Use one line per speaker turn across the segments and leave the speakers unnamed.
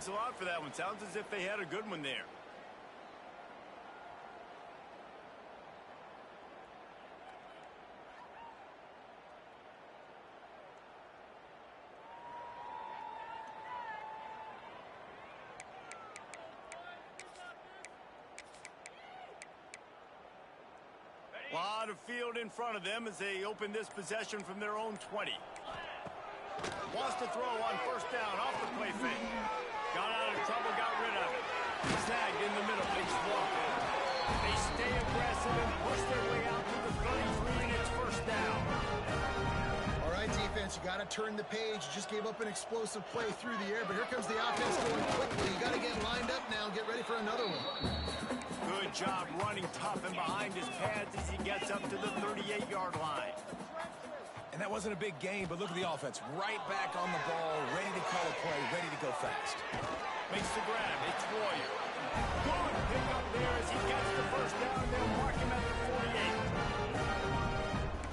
Thanks a lot for that one. Sounds as if they had a good one there. A lot of field in front of them as they open this possession from their own 20. Wants to throw on first down off the play fake. Got out of trouble, got rid of it. Snagged in the middle, big swamp. They stay aggressive and push their way out to the 33, and it's first down.
All right, defense, you got to turn the page. You just gave up an explosive play through the air, but here comes the offense going quickly. You got to get lined up now and get ready for another one.
Good job running tough and behind his pads as he gets up to the 38-yard line.
And that wasn't a big game, but look at the offense. Right back on the ball, ready to call a play, ready to go fast.
Makes the grab. It's Warrior. Good pick up there as he gets the first down. They'll mark him at the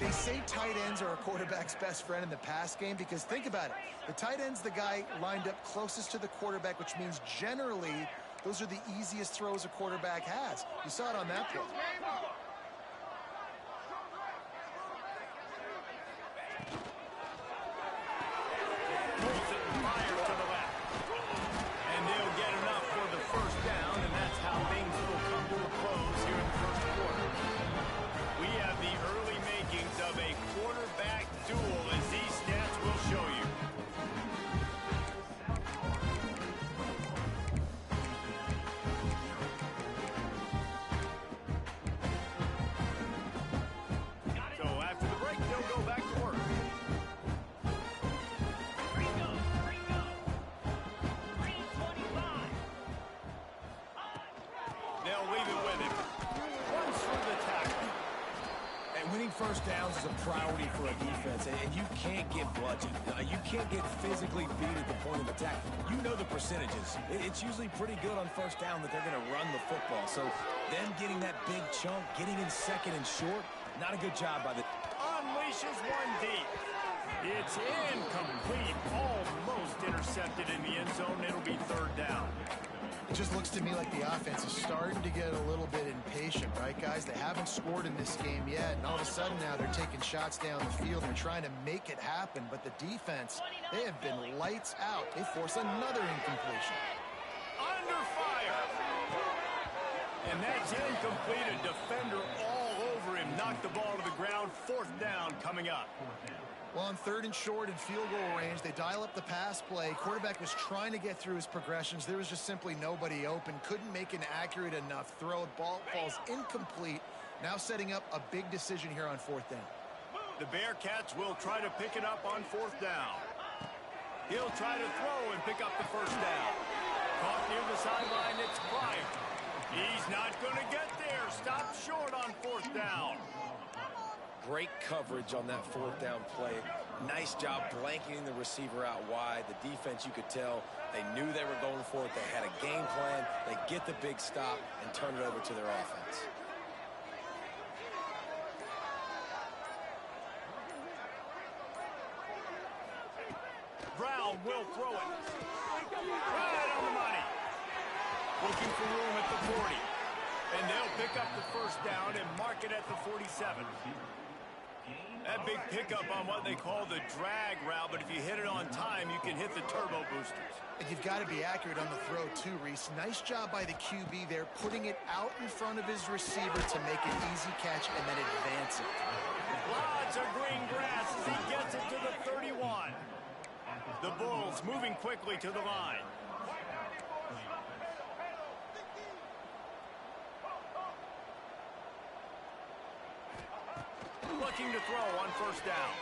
48.
They say tight ends are a quarterback's best friend in the pass game because think about it. The tight end's the guy lined up closest to the quarterback, which means generally those are the easiest throws a quarterback has. You saw it on that play.
Pulls it and fires to the left. And they'll get enough for the first down, and that's how things will come to a close here in the first quarter. We have the early makings of a quarterback duel as these stats will show you.
First downs is a priority for a defense, and you can't get bludgeoned. You can't get physically beat at the point of attack. You know the percentages. It's usually pretty good on first down that they're going to run the football. So them getting that big chunk, getting in second and short, not a good job by the...
Unleashes one deep. It's incomplete, almost intercepted in the end zone. It'll be third down.
It just looks to me like the offense is starting to get a little bit impatient, right, guys? They haven't scored in this game yet, and all of a sudden now they're taking shots down the field. They're trying to make it happen, but the defense, they have been lights out. They force another incompletion.
Under fire. And that's incomplete. A defender all over him. Knocked the ball to the ground. Fourth down coming up.
Well, on third and short and field goal range, they dial up the pass play. Quarterback was trying to get through his progressions. There was just simply nobody open. Couldn't make an accurate enough throw. Ball falls incomplete. Now setting up a big decision here on fourth down.
The Bearcats will try to pick it up on fourth down. He'll try to throw and pick up the first down. Caught near the sideline, it's Bryant. He's not going to get there. Stop short on fourth down.
Great coverage on that fourth down play. Nice job blanketing the receiver out wide. The defense, you could tell, they knew they were going for it. They had a game plan. They get the big stop and turn it over to their offense.
Brown will throw it. Right on the money. Looking for room at the 40. And they'll pick up the first down and mark it at the 47. That big pickup on what they call the drag route, but if you hit it on time, you can hit the turbo boosters.
And you've got to be accurate on the throw too, Reese. Nice job by the QB there, putting it out in front of his receiver to make an easy catch and then advance it.
Lots of green grass as he gets it to the 31. The Bulls moving quickly to the line. Looking to throw on first down.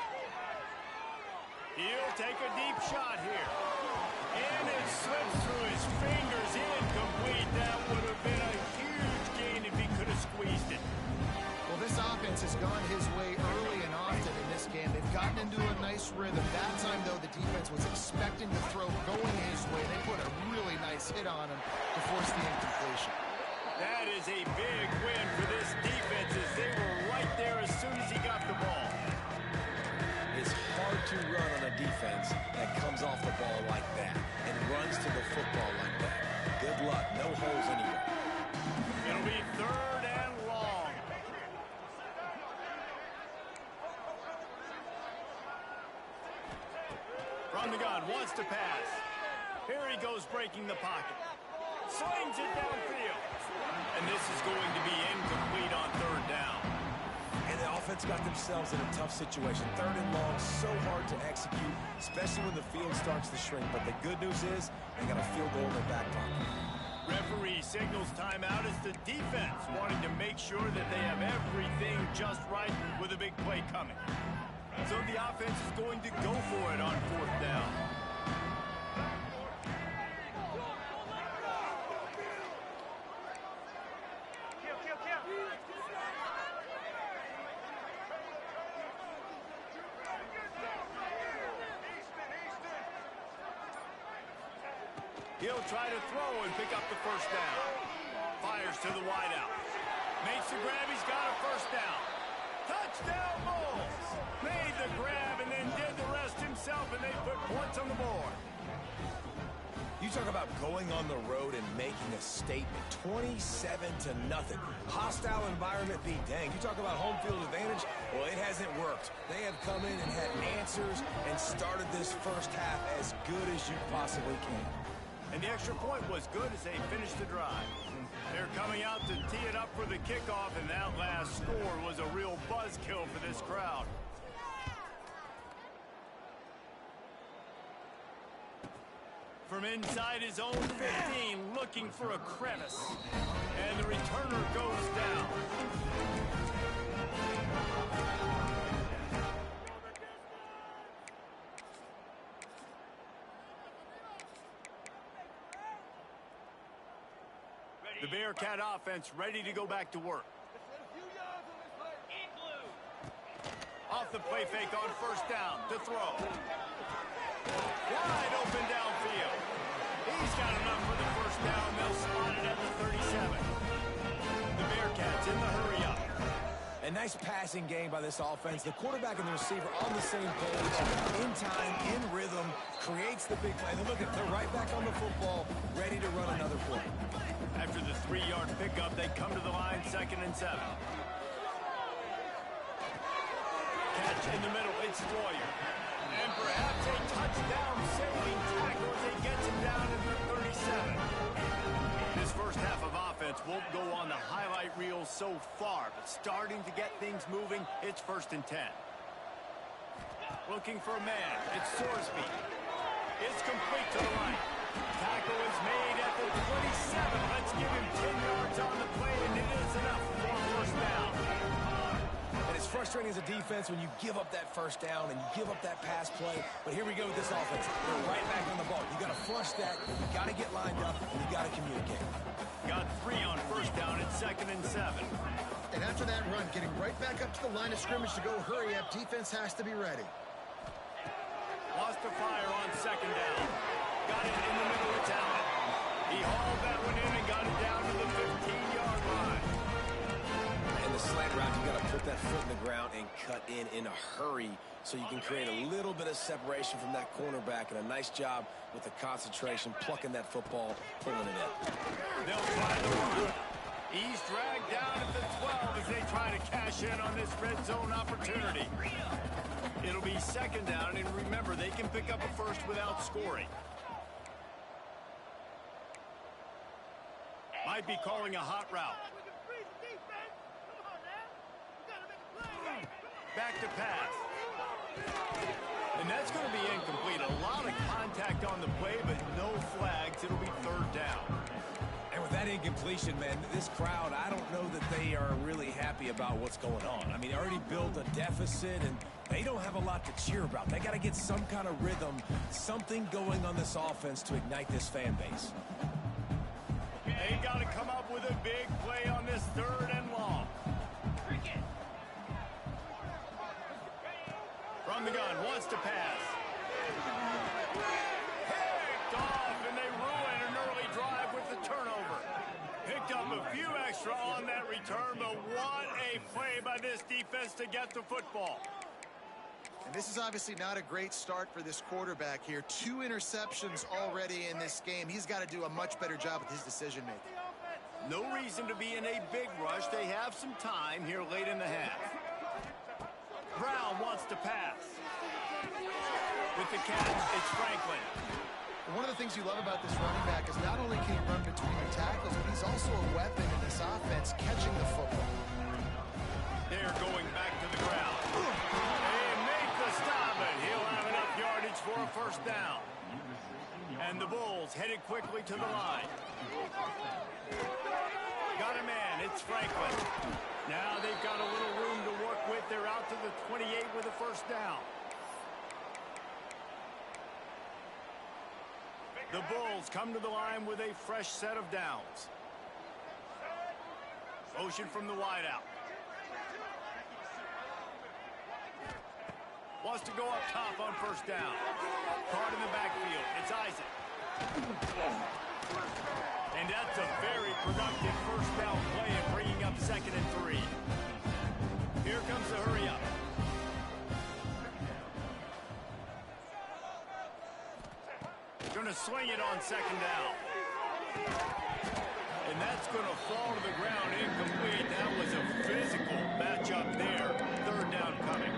He'll take a deep shot here. And it slips through his fingers. Incomplete. That would have been a huge gain if he could have squeezed it.
Well, this offense has gone his way early and often in this game. They've gotten into a nice rhythm. That time, though, the defense was expecting the throw going his way. They put a really nice hit on him to force the incompletion.
That is a big win for this defense as they were right there as soon as he got the ball.
It's hard to run on a defense that comes off the ball like that and runs to the football like
gun, wants to pass. Here he goes breaking the pocket. Slings it downfield. And this is going to be incomplete on third down.
And the offense got themselves in a tough situation. Third and long, so hard to execute, especially when the field starts to shrink. But the good news is they got a field goal in their back pocket.
Referee signals timeout as the defense wanting to make sure that they have everything just right with a big play coming. So the offense is going to go for it on fourth down. He'll try to throw and pick up the first down. Fires to the wideout. Makes the grab. He's got a first down. Touchdown Bulls! Made the grab and then did the rest himself, and they put points on the board.
You talk about going on the road and making a statement. 27-0. Hostile environment be dang. You talk about home field advantage. Well, it hasn't worked. They have come in and had answers and started this first half as good as you possibly can.
And the extra point was good as they finished the drive. They're coming out to tee it up for the kickoff, and that last score was a real buzzkill for this crowd. From inside his own 15, looking for a crevice. And the returner goes down. The Bearcat offense ready to go back to work. Off the play fake on first down to throw. Wide open downfield. He's got enough for the first down. They'll spot it at the 37. The Bearcats in the hurry up.
A nice passing game by this offense. The quarterback and the receiver on the same page, in time, in rhythm, creates the big play. And look, they're right back on the football, ready to run another play.
After the 3-yard pickup, they come to the line, 2nd and 7. Catch in the middle, it's Royer. And perhaps a touchdown-saving tackle as he gets him down to the 37. This first half of offense won't go on the highlight reel so far, but starting to get things moving, it's 1st and 10. Looking for a man, it's Sorsby. It's complete to the right. Tackle is made at the 27. Let's give him 10 yards on the play, and it is enough for first down.
And it's frustrating as a defense when you give up that first down and you give up that pass play. But here we go with this offense. They're right back on the ball. You got to flush that. You got to get lined up, and you got to communicate.
Got 3 on first down at 2nd and 7.
And after that run, getting right back up to the line of scrimmage to go hurry up, defense has to be ready.
Lost a fire on 2nd down. Got it in the middle of Talent. He hauled that one in and got it down to the 15-yard line.
In the slant route, you got to put that foot in the ground and cut in a hurry so you can create a little bit of separation from that cornerback, and a nice job with the concentration, plucking that football, pulling it in.
They'll try the run. He's dragged down at the 12 as they try to cash in on this red zone opportunity. It'll be 2nd down, and remember, they can pick up a first without scoring. Might be calling a hot route. Back to pass. And that's going to be incomplete. A lot of contact on the play, but no flags. It'll be 3rd down.
And with that incompletion, man, this crowd, I don't know that they are really happy about what's going on. I mean, they already built a deficit, and they don't have a lot to cheer about. They got to get some kind of rhythm, something going on this offense to ignite this fan base.
They got to come up with a big play on this 3rd and long. From the gun, wants to pass. Picked off, and they ruin an early drive with the turnover. Picked up a few extra on that return, but what a play by this defense to get the football.
And this is obviously not a great start for this quarterback here. 2 interceptions already in this game. He's got to do a much better job with his decision-making.
No reason to be in a big rush. They have some time here late in the half. Brown wants to pass. With the catch, it's Franklin.
One of the things you love about this running back is not only can he run between the tackles, but he's also a weapon in this offense catching the football.
They're going back to the ground. They make the stop, and he'll have enough yardage for a first down. And the Bulls headed quickly to the line. Got a man, it's Franklin. Now they've got a little room to work with. They're out to the 28 with a first down. The Bulls come to the line with a fresh set of downs. Motion from the wideout. Wants to go up top on first down. Caught in the backfield. It's Isaac. And that's a very productive first down play and bringing up 2nd and 3. Here comes the hurry up. Going to swing it on 2nd down. And that's going to fall to the ground incomplete. That was a physical matchup there. 3rd down coming.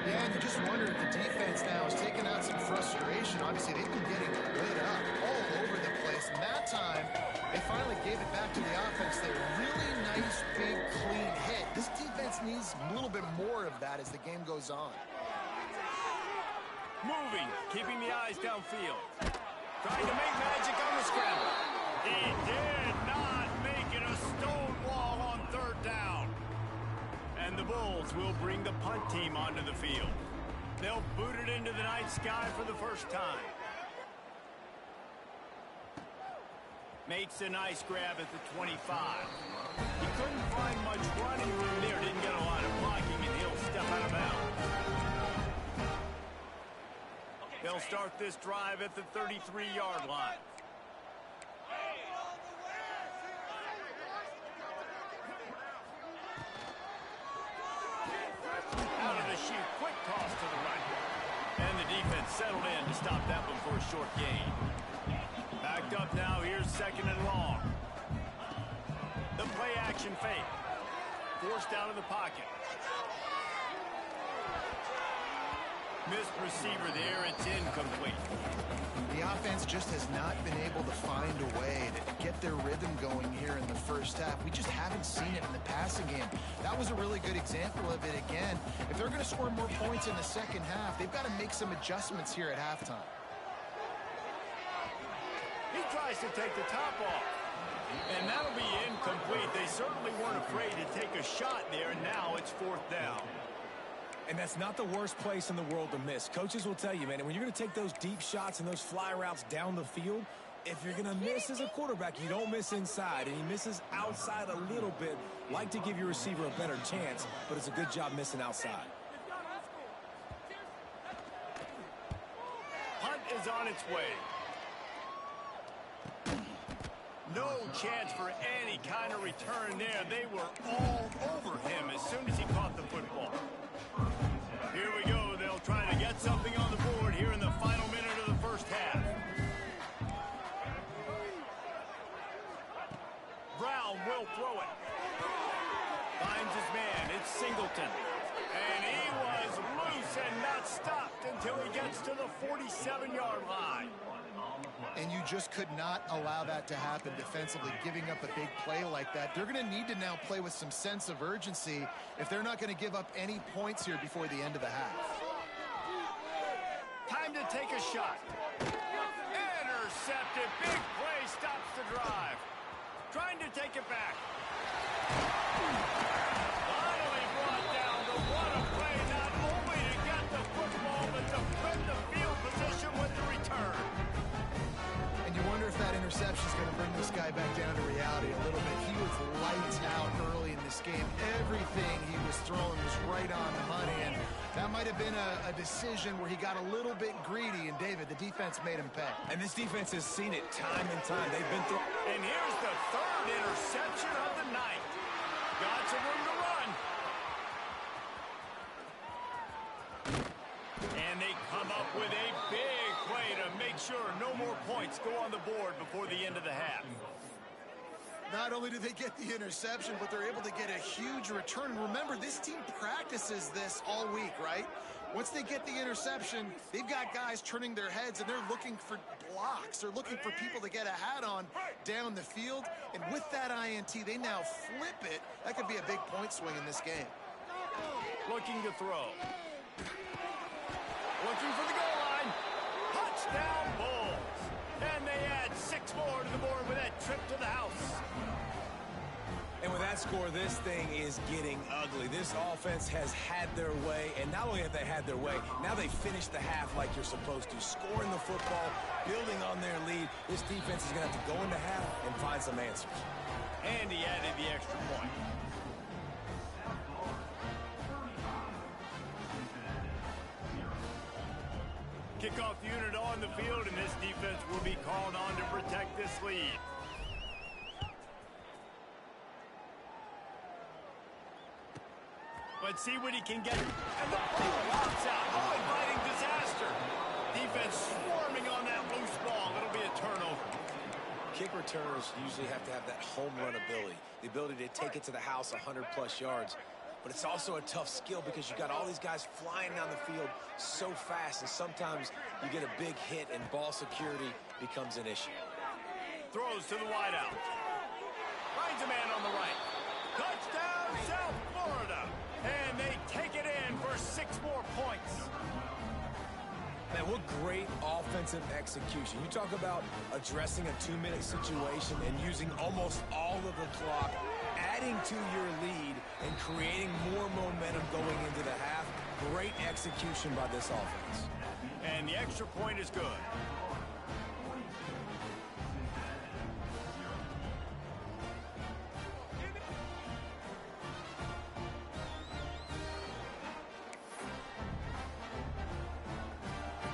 Yeah, and you just wonder if the defense now is taking out some frustration. Obviously, they've been getting lit up all over the place. And that time, they finally gave it back to the offense. They really nice, big, clean hit. This defense needs a little bit more of that as the game goes on.
Moving, keeping the eyes downfield. Trying to make magic on the scramble. He did not make it a stone wall on 3rd down. And the Bulls will bring the punt team onto the field. They'll boot it into the night sky for the first time. Makes a nice grab at the 25. He couldn't find much running room there. Didn't get a lot of blocking, and he'll step out of bounds. They'll start this drive at the 33-yard line. Out of the chute, quick toss to the right. And the defense settled in to stop that one for a short gain. Backed up now, here's 2nd and long. The play action fake. Forced out of the pocket. Missed receiver there, it's incomplete.
The offense just has not been able to find a way to get their rhythm going here in the first half. We just haven't seen it in the passing game. That was a really good example of it again. If they're going to score more points in the second half, they've got to make some adjustments here at halftime.
He tries to take the top off. And that'll be incomplete. They certainly weren't afraid to take a shot there, and now it's 4th down.
And that's not the worst place in the world to miss. Coaches will tell you, man, when you're going to take those deep shots and those fly routes down the field, if you're going to miss as a quarterback, you don't miss inside. And he misses outside a little bit. Like to give your receiver a better chance, but it's a good job missing outside.
Punt is on its way. No chance for any kind of return there. They were all over him as soon as he caught the football. Here we go. They'll try to get something on the board here in the final minute of the first half. Brown will throw it. Finds his man. It's Singleton. And he was loose and not stopped until he gets to the 47-yard line.
And you just could not allow that to happen defensively, giving up a big play like that. They're going to need to now play with some sense of urgency if they're not going to give up any points here before the end of the half.
Time to take a shot. Intercepted. Big play stops the drive. Trying to take it back. Finally brought down. The what a play, not only to get the football, but to flip the field position with the return.
And you wonder if that interception is going to bring this guy back down to reality a little bit. He was lights out early in this game. Everything he was throwing was right on the money, and that might have been a decision where he got a little bit greedy, and David, the defense made him pay.
And this defense has seen it time and time. They've been through.
And here's the 3rd interception of the night. Got some room to run. And they come up with a big play to make sure no more points go on the board before the end of the half.
Not only do they get the interception, but they're able to get a huge return. And remember, this team practices this all week, right? Once they get the interception, they've got guys turning their heads, and they're looking for blocks. They're looking for people to get a hat on down the field. And with that INT, they now flip it. That could be a big point swing in this game.
Looking to throw. Looking for the goal line. Touchdown, Bulls. And they add 6 more to the board with that trip to the house.
And with that score, this thing is getting ugly. This offense has had their way, and not only have they had their way, now they finish the half like you're supposed to, scoring the football, building on their lead. This defense is going to have to go into half and find some answers.
And he added the extra point. Kickoff unit on the field, and this defense will be called on to protect this lead. Let's see what he can get. And the ball pops out. Oh, inviting disaster. Defense swarming on that loose ball. It'll be a turnover.
Kick returners usually have to have that home run ability, the ability to take it to the house 100-plus yards. But it's also a tough skill because you got all these guys flying down the field so fast, and sometimes you get a big hit and ball security becomes an issue.
Throws to the wideout. Finds a man on the right. Touchdown, South Florida. And they take it in for 6 more points.
Man, what great offensive execution. You talk about addressing a 2-minute situation and using almost all of the clock, adding to your lead and creating more momentum going into the half. Great execution by this offense.
And the extra point is good.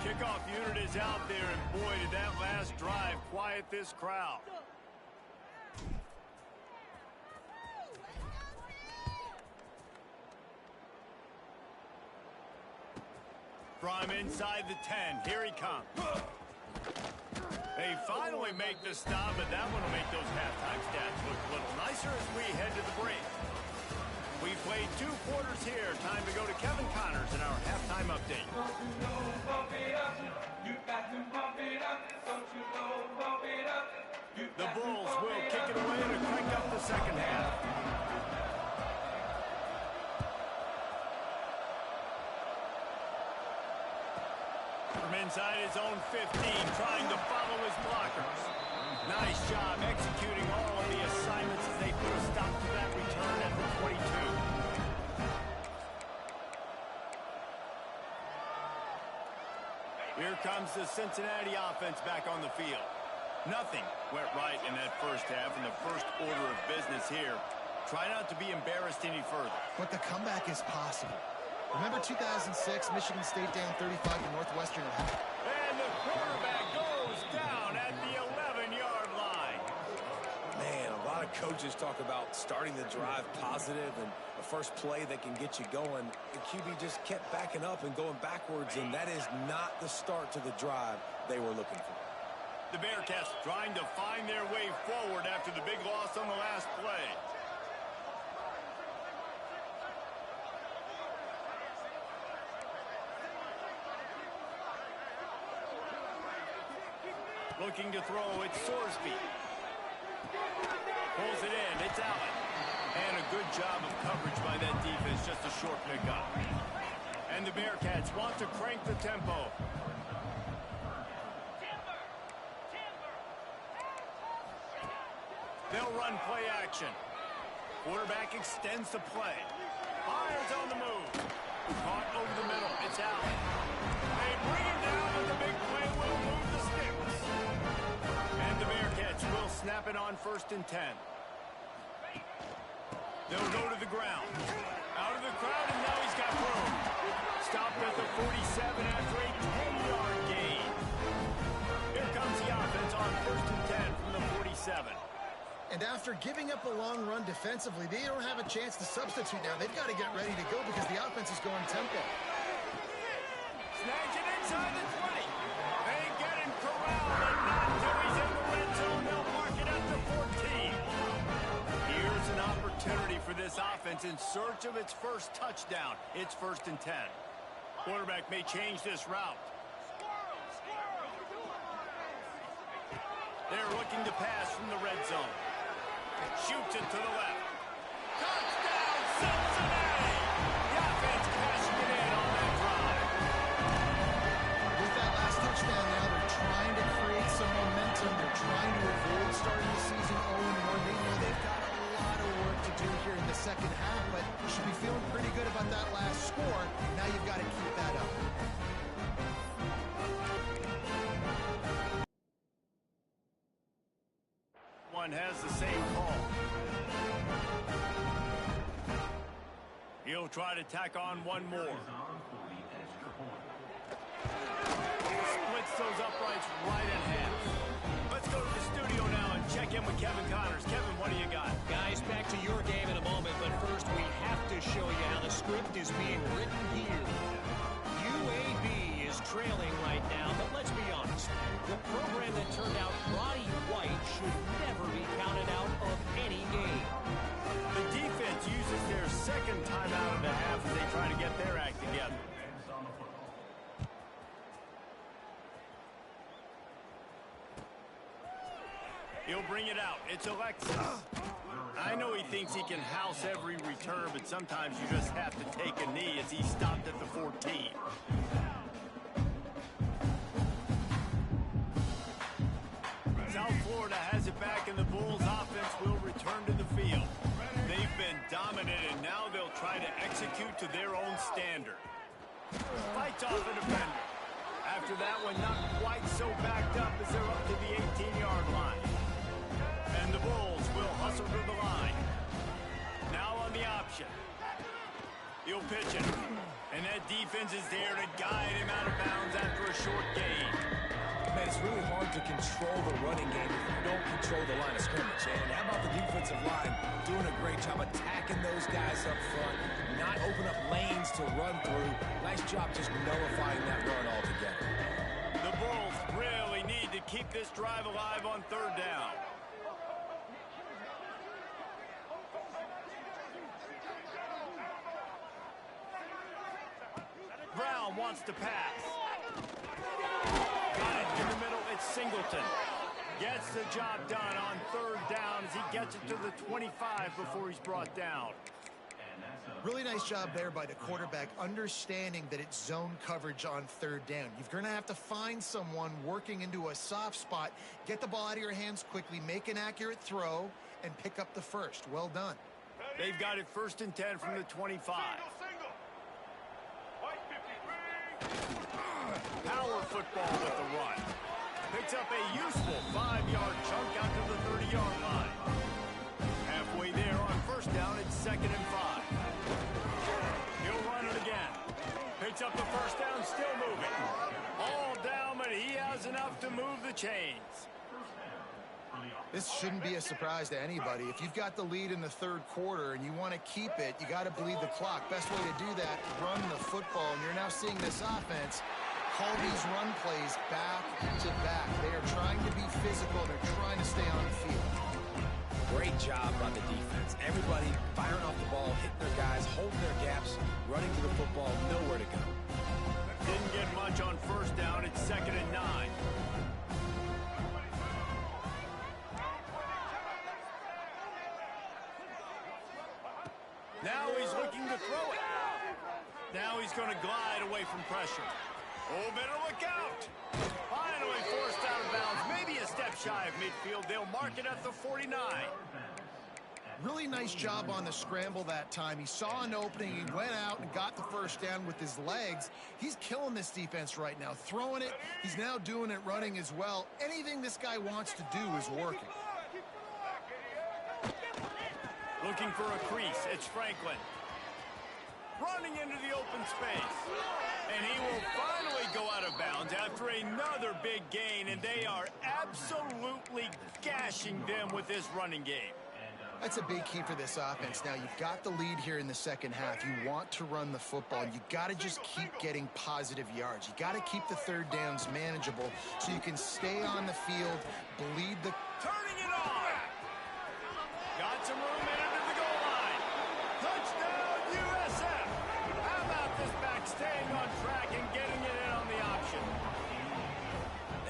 Kickoff unit is out there, and boy, did that last drive quiet this crowd. From inside the 10, here he comes. They finally make the stop, but that one will make those halftime stats look a little nicer as we head to the break. We played 2 quarters here. Time to go to Kevin Connors in our halftime update. The Bulls will kick it away to crank up the second half. From inside his own 15, trying to follow his blockers. Nice job executing all of the assignments as they put a stop to that return at the 22. Here comes the Cincinnati offense back on the field. Nothing went right in that first half, and the first order of business here. Try not to be embarrassed any further.
But the comeback is possible. Remember 2006, Michigan State down 35 to Northwestern at half.
And the quarterback goes down at the 11-yard line.
Man, a lot of coaches talk about starting the drive positive and a first play that can get you going. The QB just kept backing up and going backwards, and that is not the start to the drive they were looking for.
The Bearcats trying to find their way forward after the big loss on the last play. Looking to throw, it's Sorsby. Pulls it in, it's Allen. And a good job of coverage by that defense, just a short pickup. And the Bearcats want to crank the tempo. They'll run play action. Quarterback extends the play. Fires on the move. Caught over the middle, it's Allen. They bring him down, but the big play will move the sticks. And the Bearcats will snap it on 1st and 10. They'll go to the ground. Out of the crowd, and now he's got room. Stopped at the 47 after a 10-yard gain. Here comes the offense on 1st and 10 from the 47.
And after giving up a long run defensively, they don't have a chance to substitute now. They've got to get ready to go because the offense is going tempo.
Snags it inside the 20. They get him corralled, and not till he's in the red zone. They'll mark it up to 14. Here's an opportunity for this offense in search of its first touchdown. It's 1st and 10. Quarterback may change this route. They're looking to pass from the red zone. Shoots it to the left. Touchdown, Cincinnati! The offense cashing it in on that drive.
With that last touchdown now, they're trying to create some momentum. They're trying to avoid starting the season 0-1. They know they've got a lot of work to do here in the second half, but you should be feeling pretty good about that last score. Now you've got to keep that up.
One has the same call. He'll try to tack on one more. Splits those uprights right in half. Let's go to the studio now and check in with Kevin Connors. Kevin, what do you got?
Guys, back to your game in a moment, but first we have to show you how the script is being written here. UAB is trailing right now, but let's be honest. The program that turned out Roddy White should never be counted out of any game.
The defense uses their second timeout of the half as they try to get their act together. He'll bring it out. It's Alexis. I know he thinks he can house every return, but sometimes you just have to take a knee as he stopped at the 14. South Florida has it back, and the Bulls offense will return to the field. They've been dominant, and now they'll try to execute to their own standard. Fights off a defender. After that one, not quite so backed up as they're up to the 18-yard line. And the Bulls will hustle to the line. Now on the option. He'll pitch it. And that defense is there to guide him out of bounds after a short gain.
Man, it's really hard to control the running game if you don't control the line of scrimmage. And how about the defensive line doing a great job attacking those guys up front, not open up lanes to run through. Nice job just nullifying that run altogether.
The Bulls really need to keep this drive alive on third down. Brown wants to pass. Got it in the middle. It's Singleton. Gets the job done on third down as he gets it to the 25 before he's brought down.
Really nice job there by the quarterback, understanding that it's zone coverage on third down. You're going to have to find someone working into a soft spot, get the ball out of your hands quickly, make an accurate throw, and pick up the first. Well done.
They've got it 1st and 10 from the 25. Power football with the run. Picks up a useful 5-yard chunk out to the 30-yard line. Halfway there on first down, it's 2nd and 5. He'll run it again. Picks up the first down, still moving. All down, but he has enough to move the chains.
This shouldn't be a surprise to anybody. If you've got the lead in the third quarter and you want to keep it, you got to bleed the clock. Best way to do that, run the football. And you're now seeing this offense call these run plays back to back. They are trying to be physical. They're trying to stay on the field.
Great job by the defense. Everybody firing off the ball, hitting their guys, holding their gaps, running to the football, nowhere to go.
Didn't get much on first down. It's 2nd and 9. Now he's looking to throw it. Now he's going to glide away from pressure. Oh, better look out. Finally forced out of bounds. Maybe a step shy of midfield. They'll mark it at the 49.
Really nice job on the scramble that time. He saw an opening. He went out and got the first down with his legs. He's killing this defense right now. Throwing it. He's now doing it running as well. Anything this guy wants to do is working.
Looking for a crease. It's Franklin. Running into the open space. And he will finally go out of bounds after another big gain. And they are absolutely gashing them with this running game.
That's a big key for this offense. Now, you've got the lead here in the second half. You want to run the football. You got to just keep getting positive yards. You got to keep the third downs manageable so you can stay on the field, bleed the...
Turning it on. Got some room into the goal line. Touchdown, USF. How about this backstop? staying on track and getting it in on the option.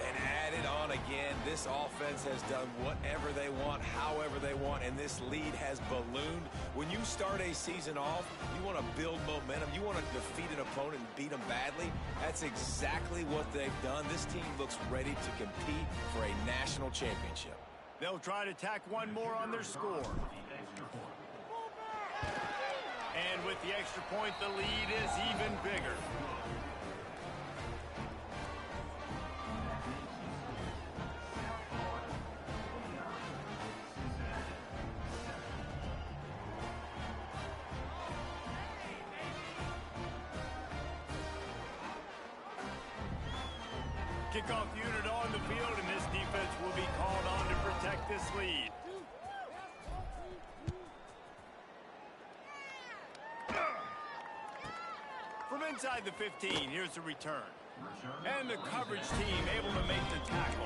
And add it on again. This offense has done whatever they want, however they want, and this lead has ballooned. When you start a season off, you want to build momentum. You want to defeat an opponent and beat them badly. That's exactly what they've done. This team looks ready to compete for a national championship.
They'll try to tack one more on their score. And with the extra point, the lead is even bigger. Kickoff unit on the field, and this defense will be called on to protect this lead. From inside the 15, here's the return. And the coverage team able to make the tackle.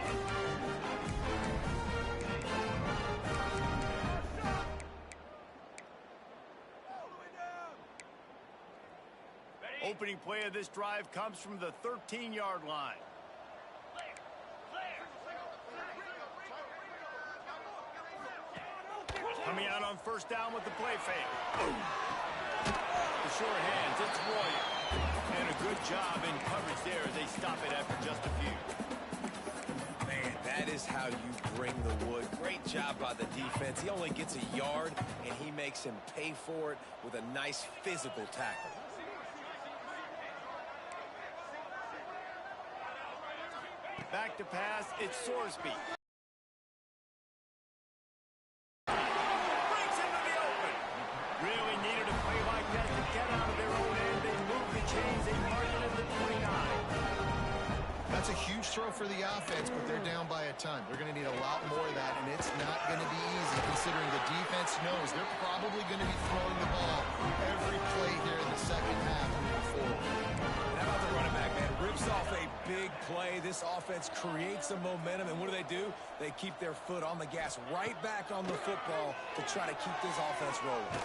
Opening play of this drive comes from the 13-yard line. Coming out on first down with the play fake. The short hands, it's Royer. And a good job in coverage there as they stop it after just a few.
Man, that is how you bring the wood. Great job by the defense. He only gets a yard, and he makes him pay for it with a nice physical tackle.
Back to pass, it's Sorsby. Breaks into the open. Really needed a play like that to get out of their own end. They move the chains, they mark it at the 29.
That's a huge throw for the offense, but they're down by a ton. They're going to need a lot more of that, and it's not going to be easy considering the defense knows they're probably going to be throwing the ball every play here in the second half moving forward.
And how about the running back, man? Rips off a big play. This offense creates some momentum, and what do? They keep their foot on the gas right back on the football to try to keep this offense rolling.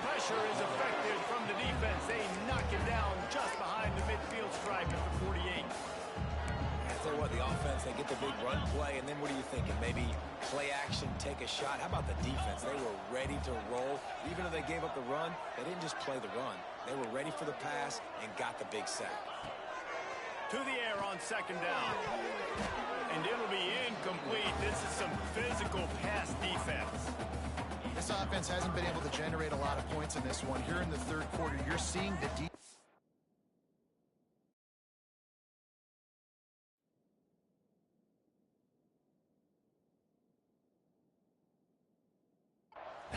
Pressure is effective from the defense. They knock it down just behind the midfield stripe at the 48.
I tell you what, the offense, they get the big run play, and then what are you thinking? Maybe play action, take a shot. How about the defense? They were ready to roll. Even though they gave up the run, they didn't just play the run. They were ready for the pass and got the big sack.
To the air on second down. And it'll be incomplete. This is some physical pass defense.
This offense hasn't been able to generate a lot of points in this one. Here in the third quarter, you're seeing the defense.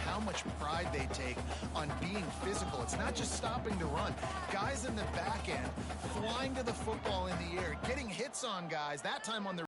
How much pride they take on being physical. It's not just stopping to run. Guys in the back end flying to the football in the air, getting hits on guys, that time on the